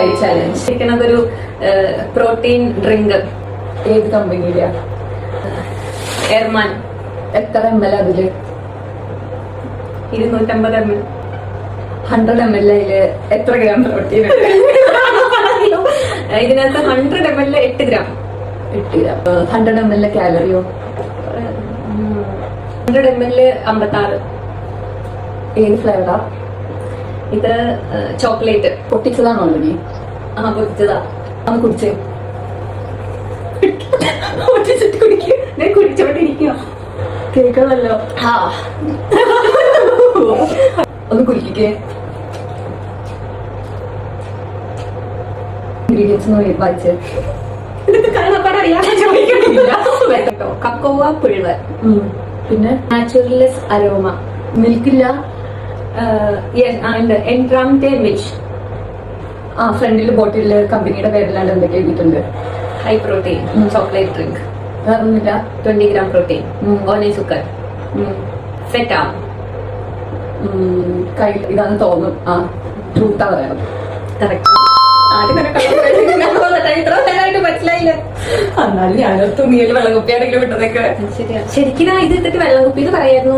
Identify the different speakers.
Speaker 1: Diary challenge.
Speaker 2: അതൊരു protein drink.
Speaker 1: ഏത് കമ്പനിയില?
Speaker 2: എർമാൻ.
Speaker 1: എത്ര ml അതില്?
Speaker 2: 250 ml.
Speaker 1: 100 ml എത്ര ഗ്രാം പ്രോട്ടീൻ?
Speaker 2: ഇതിനകത്ത് 100 ml 8 gram.
Speaker 1: 8 gram. 100 ml കാലറിയോ?
Speaker 2: 100 ml 56.
Speaker 1: ഏത് ഫ്ലേവറാ?
Speaker 2: ഇത് ചോക്ലേറ്റ്.
Speaker 1: പൊട്ടിച്ചതാണോ ഓൾറെഡി?
Speaker 2: പൊടിച്ചതാ.
Speaker 1: അത് കുടിച്ചേ.
Speaker 2: പൊട്ടിച്ചിട്ട് കുടിക്കുക. ഞാൻ കുടിച്ചോണ്ടിരിക്കുക.
Speaker 1: കേൾക്കണല്ലോ. ഒന്ന് കുടിക്കേ. ഇൻഗ്രീഡിയൻസ് വായിച്ചേ.
Speaker 2: കക്കോവ പുഴുവ്,
Speaker 1: പിന്നെ
Speaker 2: നാച്ചുറൽലെസ് അരോമ,
Speaker 1: മിൽക്കില്ല.
Speaker 2: എൻട്രാംറ്റെ മിൽക്ക്.
Speaker 1: ഫ്രണ്ടില് ബോട്ടിലില് കമ്പനിയുടെ പേരിലാണ്ട് എന്തൊക്കെ എഴുതിയിട്ടുണ്ട്.
Speaker 2: High protein chocolate drink.
Speaker 1: വേറൊന്നുമില്ല.
Speaker 2: 20 ഗ്രാം പ്രോട്ടീൻ. ഓനെ സുക്കർ. ഫെറ്റാ.
Speaker 1: കൈ ഇതാന്ന് തോന്നും. ട്രൂത്താ പറയണം.
Speaker 2: കറക്റ്റ്. മനസ്സിലായില്ല.
Speaker 1: എന്നാലും ഞാനൊരു തുണിയിൽ വെള്ളക്കുപ്പിയാണെങ്കിലും വിട്ടതൊക്കെ.
Speaker 2: ശരിക്കും ഇത് ഇട്ടിട്ട് വെള്ളം കുപ്പിന്ന് പറയായിരുന്നു.